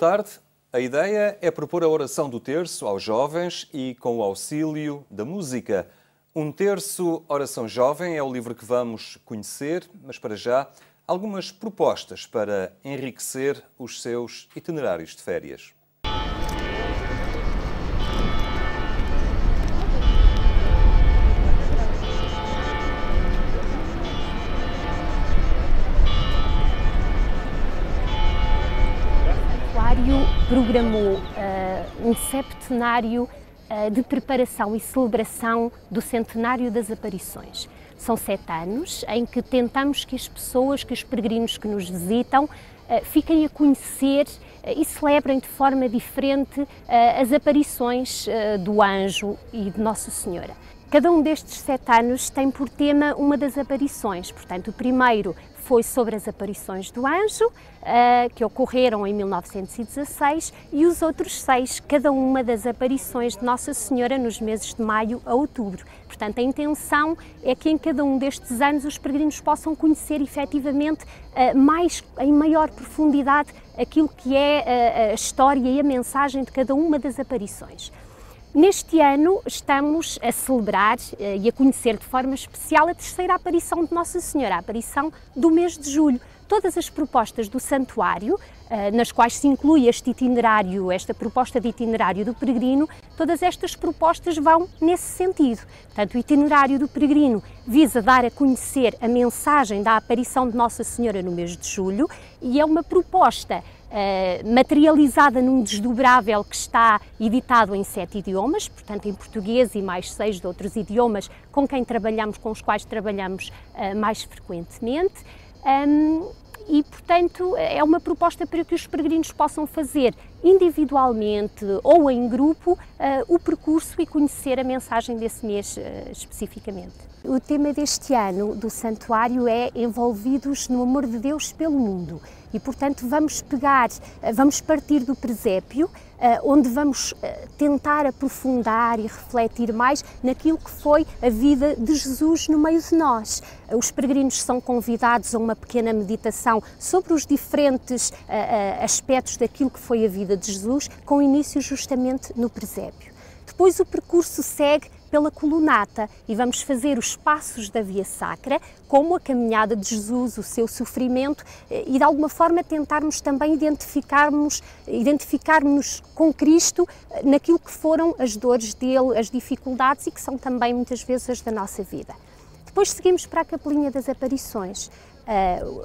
tarde. A ideia é propor a oração do terço aos jovens e com o auxílio da música. Um terço Oração Jovem é o livro que vamos conhecer, mas para já, algumas propostas para enriquecer os seus itinerários de férias. Programou um septenário de preparação e celebração do centenário das aparições. São 7 anos em que tentamos que as pessoas, que os peregrinos que nos visitam, fiquem a conhecer e celebrem de forma diferente as aparições do anjo e de Nossa Senhora. Cada um destes 7 anos tem por tema uma das aparições. Portanto, o primeiro foi sobre as aparições do anjo, que ocorreram em 1916, e os outros 6, cada uma das aparições de Nossa Senhora nos meses de maio a outubro. Portanto, a intenção é que em cada um destes anos os peregrinos possam conhecer efetivamente em maior profundidade aquilo que é a história e a mensagem de cada uma das aparições. Neste ano estamos a celebrar e a conhecer de forma especial a terceira aparição de Nossa Senhora, a aparição do mês de julho. Todas as propostas do santuário, nas quais se inclui esta proposta de itinerário do peregrino, todas estas propostas vão nesse sentido. Portanto, o itinerário do peregrino visa dar a conhecer a mensagem da aparição de Nossa Senhora no mês de julho e é uma proposta materializada num desdobrável que está editado em 7 idiomas, portanto em português e mais 6 de outros idiomas com os quais trabalhamos mais frequentemente. E, portanto, é uma proposta para que os peregrinos possam fazer individualmente ou em grupo o percurso e conhecer a mensagem desse mês especificamente. O tema deste ano do santuário é Envolvidos no Amor de Deus pelo Mundo e, portanto, vamos partir do presépio, onde vamos tentar aprofundar e refletir mais naquilo que foi a vida de Jesus no meio de nós. Os peregrinos são convidados a uma pequena meditação sobre os diferentes aspectos daquilo que foi a vida de Jesus, com início justamente no presépio. Depois o percurso segue pela colunata e vamos fazer os passos da Via Sacra, como a caminhada de Jesus, o seu sofrimento e de alguma forma tentarmos também identificar-nos com Cristo naquilo que foram as dores dele, as dificuldades e que são também muitas vezes as da nossa vida. Depois seguimos para a Capelinha das Aparições.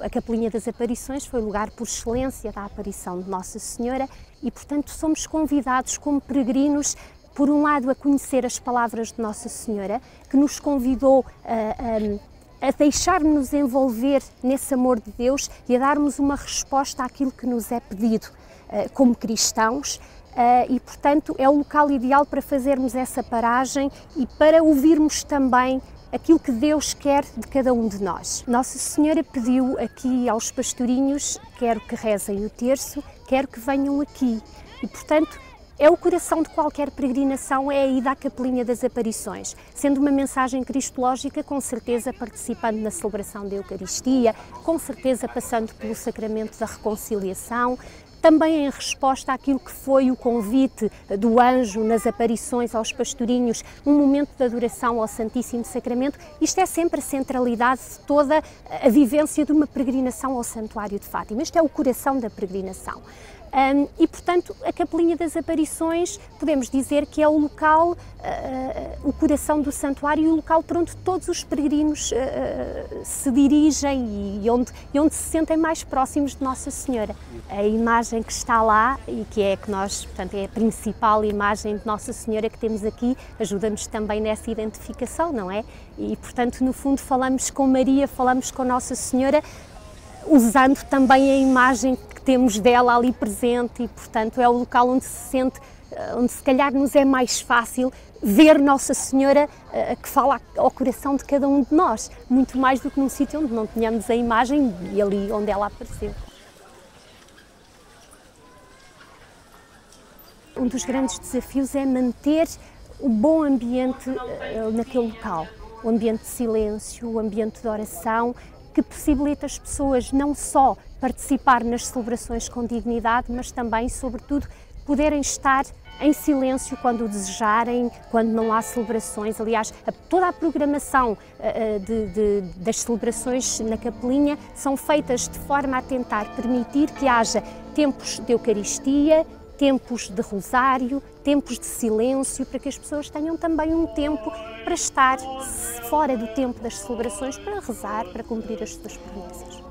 A Capelinha das Aparições foi o lugar por excelência da aparição de Nossa Senhora e, portanto, somos convidados como peregrinos, por um lado, a conhecer as palavras de Nossa Senhora, que nos convidou a deixar-nos envolver nesse amor de Deus e a darmos uma resposta àquilo que nos é pedido como cristãos. E, portanto, é o local ideal para fazermos essa paragem e para ouvirmos também aquilo que Deus quer de cada um de nós. Nossa Senhora pediu aqui aos pastorinhos, quero que rezem o terço, quero que venham aqui. E, portanto, é o coração de qualquer peregrinação, é a ida à Capelinha das Aparições, sendo uma mensagem cristológica, com certeza participando na celebração da Eucaristia, com certeza passando pelo sacramento da reconciliação, também em resposta àquilo que foi o convite do anjo nas aparições aos pastorinhos, um momento de adoração ao Santíssimo Sacramento. Isto é sempre a centralidade de toda a vivência de uma peregrinação ao Santuário de Fátima. Este é o coração da peregrinação. E, portanto, a Capelinha das Aparições, podemos dizer que é o local, o coração do santuário e o local para onde todos os peregrinos se dirigem e onde se sentem mais próximos de Nossa Senhora. A imagem que está lá e portanto, é a principal imagem de Nossa Senhora que temos aqui, ajuda-nos também nessa identificação, não é? E, portanto, no fundo, falamos com Maria, falamos com Nossa Senhora, usando também a imagem que temos dela ali presente e, portanto, é o local onde se calhar nos é mais fácil ver Nossa Senhora que fala ao coração de cada um de nós, muito mais do que num sítio onde não tenhamos a imagem e ali onde ela apareceu. Um dos grandes desafios é manter o bom ambiente naquele local, o ambiente de silêncio, o ambiente de oração, que possibilita as pessoas não só participar nas celebrações com dignidade, mas também, sobretudo, poderem estar em silêncio quando o desejarem, quando não há celebrações. Aliás, toda a programação das celebrações na Capelinha são feitas de forma a tentar permitir que haja tempos de Eucaristia, tempos de rosário, tempos de silêncio, para que as pessoas tenham também um tempo para estar fora do tempo das celebrações, para rezar, para cumprir as suas promessas.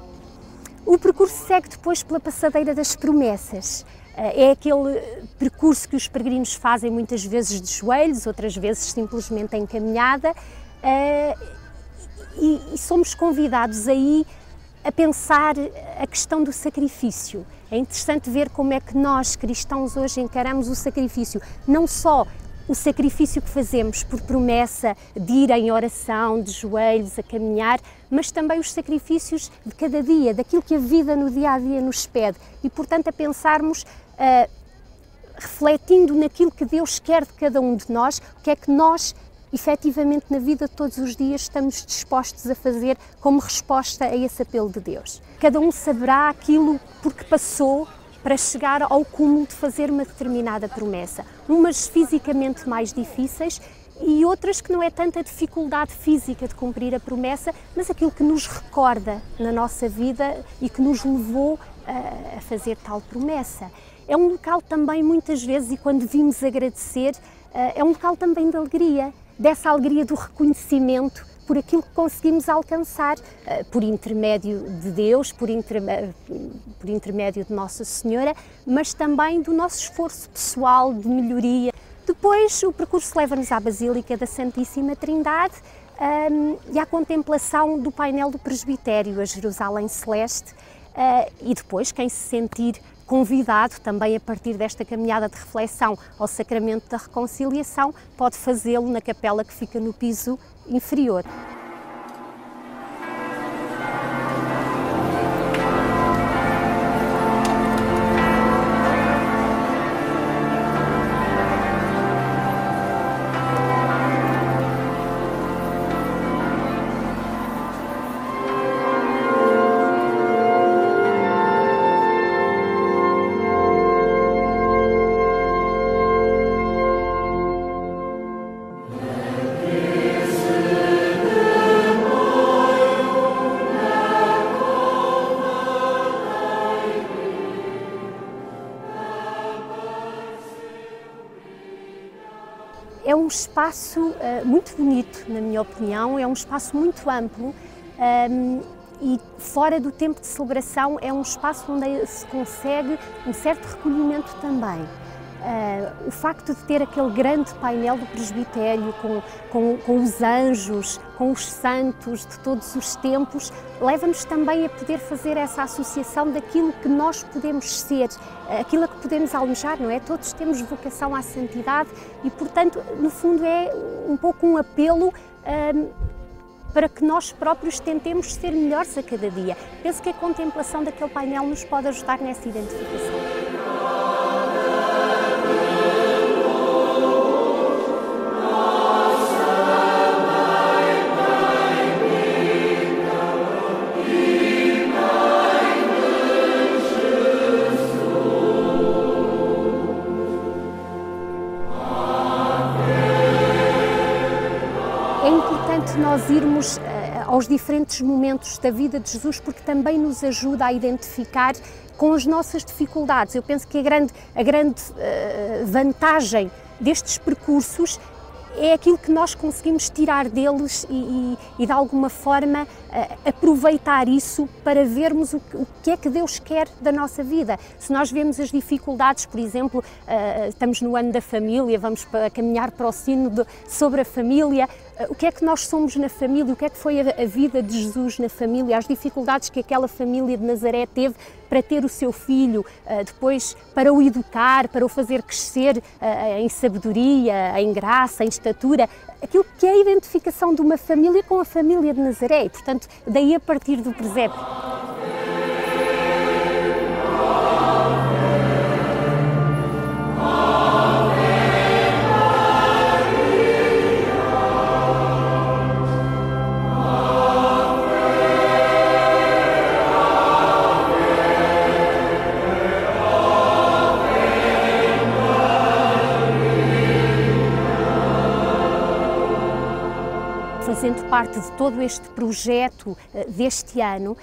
O percurso segue depois pela passadeira das promessas. É aquele percurso que os peregrinos fazem muitas vezes de joelhos, outras vezes simplesmente em caminhada, e somos convidados aí a pensar a questão do sacrifício. É interessante ver como é que nós, cristãos, hoje encaramos o sacrifício, não só o sacrifício que fazemos por promessa de ir em oração, de joelhos, a caminhar, mas também os sacrifícios de cada dia, daquilo que a vida no dia-a-dia nos pede. E, portanto, a pensarmos, refletindo naquilo que Deus quer de cada um de nós, o que é que nós, efetivamente, na vida de todos os dias, estamos dispostos a fazer como resposta a esse apelo de Deus. Cada um saberá aquilo por que passou para chegar ao cúmulo de fazer uma determinada promessa. Umas fisicamente mais difíceis e outras que não é tanta dificuldade física de cumprir a promessa, mas aquilo que nos recorda na nossa vida e que nos levou a fazer tal promessa. É um local também, muitas vezes, e quando vimos agradecer, é um local também de alegria, dessa alegria do reconhecimento por aquilo que conseguimos alcançar, por intermédio de Deus, por intermédio de Nossa Senhora, mas também do nosso esforço pessoal de melhoria. Depois o percurso leva-nos à Basílica da Santíssima Trindade e à contemplação do painel do presbitério, a Jerusalém Celeste, e depois quem se sentir convidado também a partir desta caminhada de reflexão ao Sacramento da Reconciliação, pode fazê-lo na capela que fica no piso inferior. É um espaço muito bonito, na minha opinião, é um espaço muito amplo e fora do tempo de celebração é um espaço onde se consegue um certo recolhimento também. O facto de ter aquele grande painel do presbitério com os anjos, com os santos de todos os tempos, leva-nos também a poder fazer essa associação daquilo que nós podemos ser, aquilo a que podemos almejar, não é? Todos temos vocação à santidade e, portanto, no fundo é um pouco um apelo para que nós próprios tentemos ser melhores a cada dia. Penso que a contemplação daquele painel nos pode ajudar nessa identificação. Nós irmos aos diferentes momentos da vida de Jesus, porque também nos ajuda a identificar com as nossas dificuldades. Eu penso que a grande vantagem destes percursos é aquilo que nós conseguimos tirar deles e de alguma forma aproveitar isso para vermos o que é que Deus quer da nossa vida. Se nós vemos as dificuldades, por exemplo, estamos no ano da família, vamos caminhar para o sínodo sobre a família, o que é que nós somos na família, o que é que foi a vida de Jesus na família, as dificuldades que aquela família de Nazaré teve para ter o seu filho, depois para o educar, para o fazer crescer em sabedoria, em graça, em estatura, aquilo que é a identificação de uma família com a família de Nazaré, e, portanto, daí a partir do presépio. parte de todo este projeto deste ano,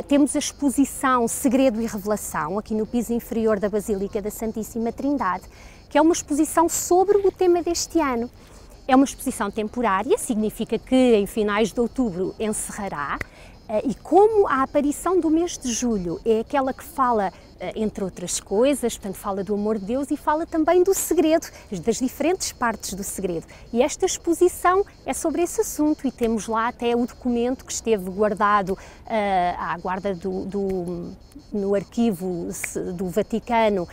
temos a exposição Segredo e Revelação, aqui no piso inferior da Basílica da Santíssima Trindade, que é uma exposição sobre o tema deste ano. É uma exposição temporária, significa que em finais de outubro encerrará, e como a aparição do mês de julho é aquela que fala, entre outras coisas, portanto fala do amor de Deus e fala também do segredo, das diferentes partes do segredo. E esta exposição é sobre esse assunto e temos lá até o documento que esteve guardado à guarda no arquivo do Vaticano,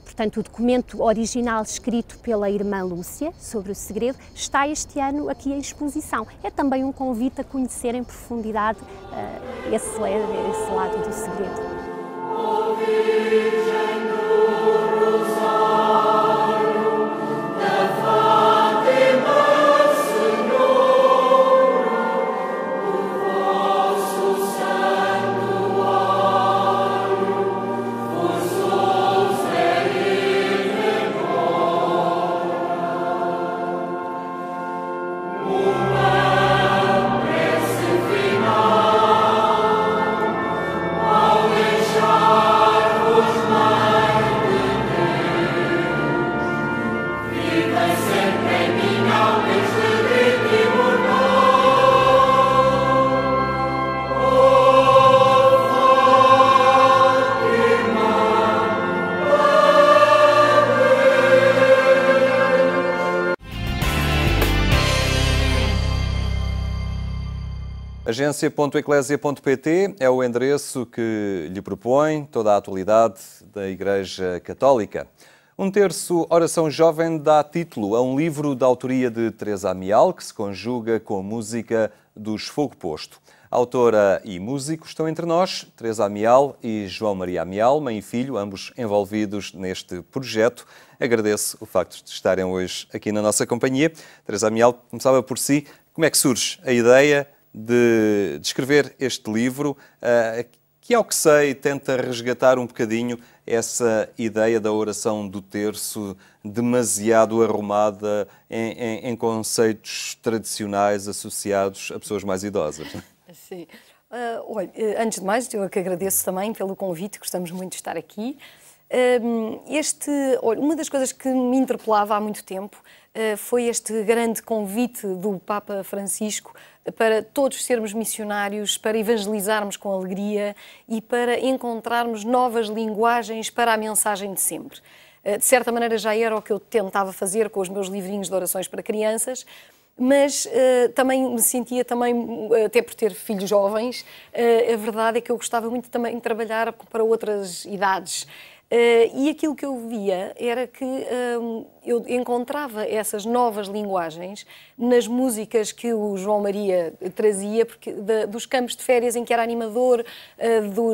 portanto, o documento original escrito pela irmã Lúcia sobre o segredo está este ano aqui em exposição. É também um convite a conhecer em profundidade esse lado do segredo. Agência.eclésia.pt é o endereço que lhe propõe toda a atualidade da Igreja Católica. Um terço Oração Jovem dá título a um livro da autoria de Teresa Amial, que se conjuga com a música dos Fogo Posto. A autora e músico estão entre nós, Teresa Amial e João Maria Amial, mãe e filho, ambos envolvidos neste projeto. Agradeço o facto de estarem hoje aqui na nossa companhia. Teresa Amial, começava por si. Como é que surge a ideia de escrever este livro, que, ao que sei, tenta resgatar um bocadinho essa ideia da oração do terço demasiado arrumada em conceitos tradicionais associados a pessoas mais idosas? Sim. Olha, antes de mais, eu que agradeço também pelo convite, gostamos muito de estar aqui. Uma das coisas que me interpelava há muito tempo foi este grande convite do Papa Francisco para todos sermos missionários, para evangelizarmos com alegria e para encontrarmos novas linguagens para a mensagem de sempre. De certa maneira já era o que eu tentava fazer com os meus livrinhos de orações para crianças, mas também me sentia, até por ter filhos jovens, a verdade é que eu gostava muito também de trabalhar para outras idades. E aquilo que eu via era que eu encontrava essas novas linguagens nas músicas que o João Maria trazia, dos campos de férias em que era animador,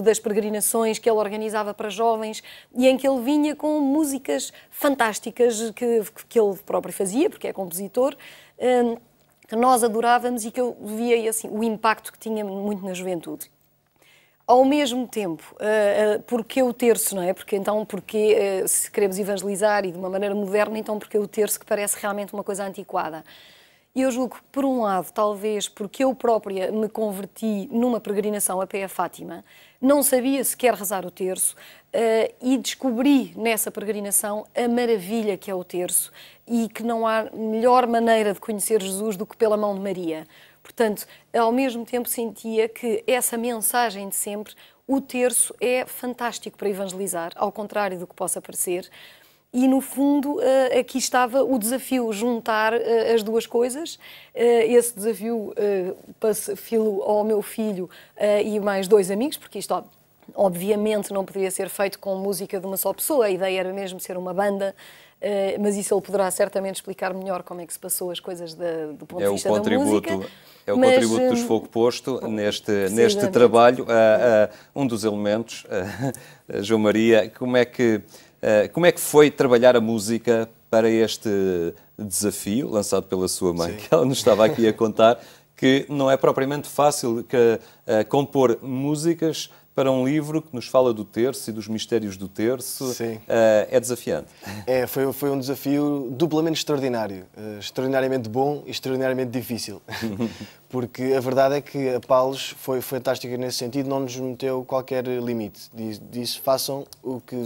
das peregrinações que ele organizava para jovens, e em que ele vinha com músicas fantásticas que ele próprio fazia, porque é compositor, que nós adorávamos e que eu via assim, o impacto que tinha muito na juventude. Ao mesmo tempo, porque o terço, não é? Porque se queremos evangelizar e de uma maneira moderna, então porque o terço que parece realmente uma coisa antiquada. E eu julgo que, por um lado, talvez porque eu própria me converti numa peregrinação a pé a Fátima, não sabia sequer rezar o terço e descobri nessa peregrinação a maravilha que é o terço e que não há melhor maneira de conhecer Jesus do que pela mão de Maria. Portanto, ao mesmo tempo sentia que essa mensagem de sempre, o terço é fantástico para evangelizar, ao contrário do que possa parecer. E, no fundo, aqui estava o desafio, juntar as duas coisas. Esse desafio filo ao meu filho e mais 2 amigos, porque isto, obviamente, não poderia ser feito com música de uma só pessoa. A ideia era mesmo ser uma banda. Mas isso ele poderá certamente explicar melhor como é que se passou as coisas do ponto de vista da música. É o contributo dos Fogo Posto neste trabalho. Um dos elementos, João Maria, como é que foi trabalhar a música para este desafio lançado pela sua mãe, que ela nos estava aqui a contar, que não é propriamente fácil compor músicas para um livro que nos fala do terço e dos mistérios do terço. Sim. É desafiante. Foi um desafio duplamente extraordinário. Extraordinariamente bom e extraordinariamente difícil. Porque a verdade é que a Paulus foi fantástica nesse sentido, não nos meteu qualquer limite. Disse, façam o que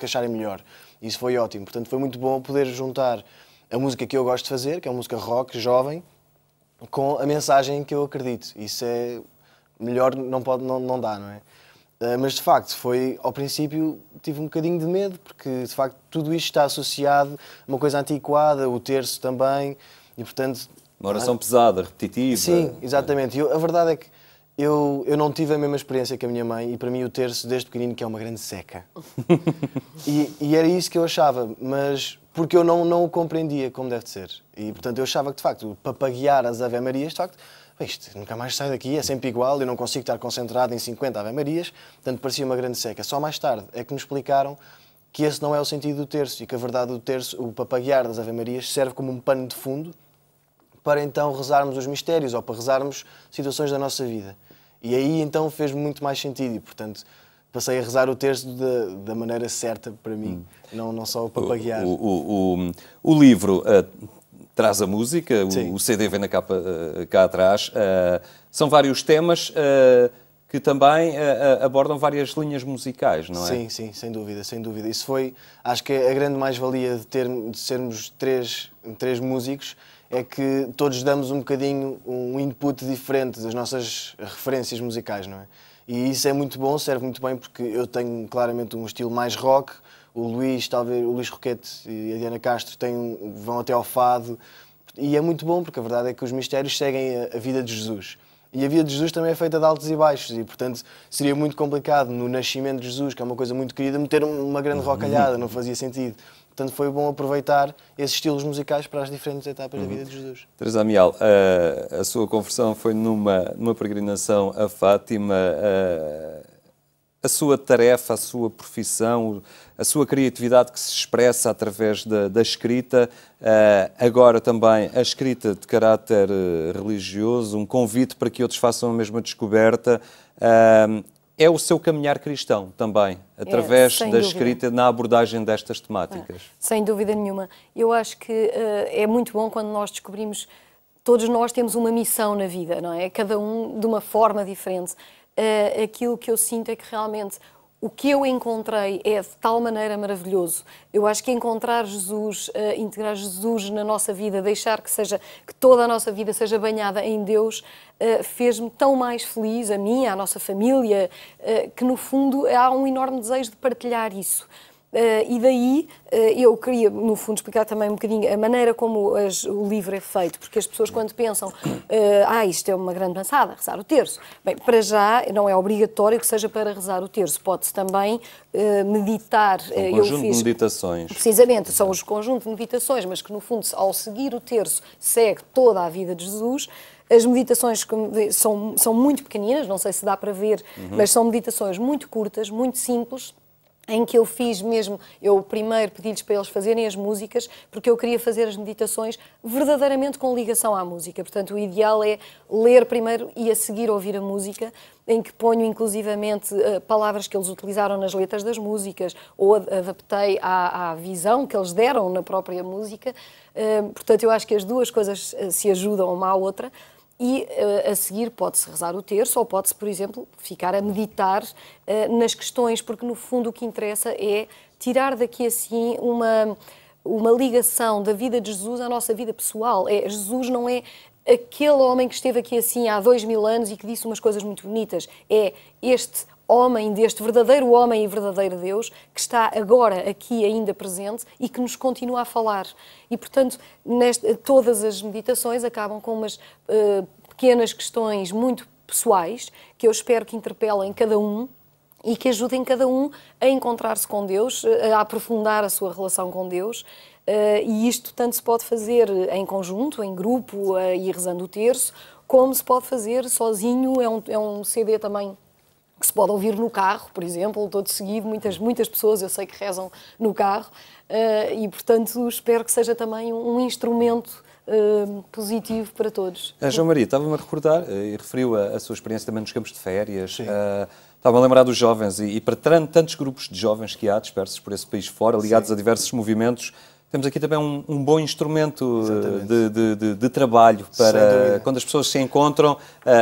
acharem melhor. Isso foi ótimo. Portanto, foi muito bom poder juntar a música que eu gosto de fazer, que é uma música rock, jovem, com a mensagem que eu acredito. Isso é melhor, não dá, não é? Mas de facto, ao princípio tive um bocadinho de medo, porque de facto tudo isto está associado a uma coisa antiquada, o terço também, e portanto... Uma oração pesada, repetitiva. Sim, exatamente. A verdade é que eu não tive a mesma experiência que a minha mãe, e para mim o terço, desde pequenino, que é uma grande seca. e era isso que eu achava, mas porque eu não o compreendia como deve ser. E portanto eu achava que de facto, papaguear as Ave-Marias, de facto, isto nunca mais sai daqui, é sempre igual, eu não consigo estar concentrado em 50 Ave-Marias, portanto parecia uma grande seca. Só mais tarde é que me explicaram que esse não é o sentido do terço e que a verdade do terço, o papaguear das Ave-Marias, serve como um pano de fundo para então rezarmos os mistérios ou para rezarmos situações da nossa vida. E aí então fez muito mais sentido e, portanto, passei a rezar o terço da maneira certa para mim, não só o papaguear. O livro traz a música, o CD vem na capa cá atrás. São vários temas que também abordam várias linhas musicais, não é? Sim, sem dúvida, sem dúvida. Isso foi, acho que a grande mais-valia de sermos três músicos é que todos damos um bocadinho um input diferente das nossas referências musicais, não é? E isso é muito bom, serve muito bem, porque eu tenho claramente um estilo mais rock, o Luís Roquete e a Diana Castro vão até ao fado, e é muito bom, porque a verdade é que os mistérios seguem a vida de Jesus. E a vida de Jesus também é feita de altos e baixos, e portanto seria muito complicado no nascimento de Jesus, que é uma coisa muito querida, meter uma grande rocalhada, não fazia sentido. Portanto, foi bom aproveitar esses estilos musicais para as diferentes etapas da vida de Jesus. Teresa Amial, a sua conversão foi numa peregrinação a Fátima. A sua tarefa, a sua profissão, a sua criatividade que se expressa através da escrita, agora também a escrita de caráter religioso, um convite para que outros façam a mesma descoberta. É o seu caminhar cristão também, através da escrita, na abordagem destas temáticas. Sem dúvida nenhuma. Eu acho que é muito bom quando nós descobrimos, todos nós temos uma missão na vida, não é? Cada um de uma forma diferente. Aquilo que eu sinto é que realmente o que eu encontrei é de tal maneira maravilhoso. Eu acho que encontrar Jesus, integrar Jesus na nossa vida, deixar que toda a nossa vida seja banhada em Deus, fez-me tão mais feliz, a mim, à nossa família, que no fundo há um enorme desejo de partilhar isso. E daí eu queria, no fundo, explicar também um bocadinho a maneira como o livro é feito, porque as pessoas quando pensam isto é uma grande maçada, rezar o terço. Bem, para já não é obrigatório que seja para rezar o terço, pode-se também meditar. Um conjunto de meditações. Precisamente, são os conjuntos de meditações, mas que no fundo, ao seguir o terço, segue toda a vida de Jesus. As meditações são muito pequeninas, não sei se dá para ver, mas são meditações muito curtas, muito simples, em que eu fiz mesmo, eu primeiro pedi-lhes para eles fazerem as músicas, porque eu queria fazer as meditações verdadeiramente com ligação à música. Portanto, o ideal é ler primeiro e a seguir ouvir a música, em que ponho inclusivamente palavras que eles utilizaram nas letras das músicas, ou adaptei à visão que eles deram na própria música. Portanto, eu acho que as duas coisas se ajudam uma à outra. E a seguir pode-se rezar o terço ou pode-se, por exemplo, ficar a meditar nas questões, porque no fundo o que interessa é tirar daqui assim uma ligação da vida de Jesus à nossa vida pessoal. Jesus não é aquele homem que esteve aqui assim há 2000 anos e que disse umas coisas muito bonitas. É este homem, deste verdadeiro homem e verdadeiro Deus, que está agora aqui ainda presente e que nos continua a falar. E, portanto, todas as meditações acabam com umas pequenas questões muito pessoais, que eu espero que interpelem cada um e que ajudem cada um a encontrar-se com Deus, a aprofundar a sua relação com Deus. E isto tanto se pode fazer em conjunto, em grupo, e rezando o terço, como se pode fazer sozinho. É um CD também que se pode ouvir no carro, por exemplo, todo seguido, muitas pessoas eu sei que rezam no carro, e portanto espero que seja também um instrumento positivo para todos. João Maria, estava-me a recordar, e referiu a sua experiência também nos campos de férias. Estava a lembrar dos jovens e para tantos grupos de jovens que há dispersos por esse país fora, ligados a diversos movimentos, temos aqui também um bom instrumento de trabalho para quando as pessoas se encontram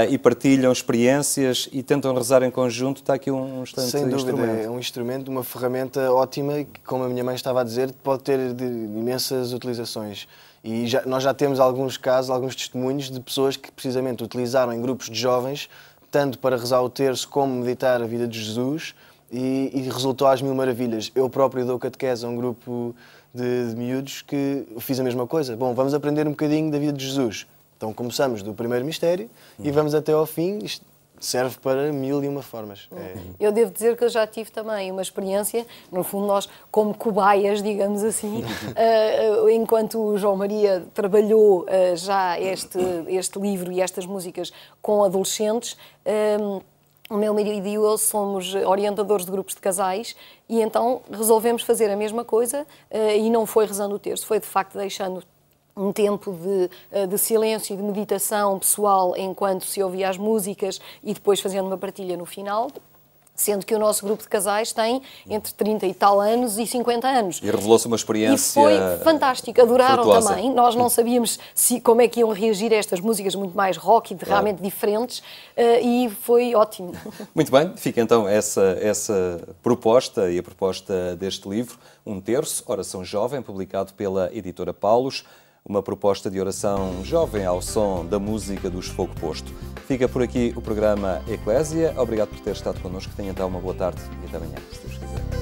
e partilham experiências e tentam rezar em conjunto. Está aqui um excelente instrumento. Sem dúvida, é um instrumento, uma ferramenta ótima que, como a minha mãe estava a dizer, pode ter imensas utilizações. E nós já temos alguns casos, alguns testemunhos de pessoas que precisamente utilizaram em grupos de jovens, tanto para rezar o terço como meditar a vida de Jesus, e resultou às mil maravilhas. Eu próprio dou catequese a um grupo de miúdos que fiz a mesma coisa. Bom, vamos aprender um bocadinho da vida de Jesus. Então começamos do primeiro mistério e vamos até ao fim. Isto serve para 1001 formas. Eu devo dizer que eu já tive também uma experiência, no fundo nós como cobaias, digamos assim, enquanto o João Maria trabalhou já este livro e estas músicas com adolescentes, o meu marido e eu somos orientadores de grupos de casais e então resolvemos fazer a mesma coisa e não foi rezando o terço, foi de facto deixando um tempo de silêncio e de meditação pessoal enquanto se ouvia as músicas e depois fazendo uma partilha no final. Sendo que o nosso grupo de casais tem entre 30 e tal anos e 50 anos. E revelou-se uma experiência. E foi fantástico, adoraram frutuosa. também. Nós não sabíamos como é que iam reagir a estas músicas muito mais rock e realmente diferentes e foi ótimo. Muito bem, fica então essa proposta e a proposta deste livro, Um Terço, Oração Jovem, publicado pela editora Paulus. Uma proposta de oração jovem ao som da música dos Fogo Posto. Fica por aqui o programa Eclésia. Obrigado por ter estado connosco. Tenha então uma boa tarde e até amanhã, se Deus quiser.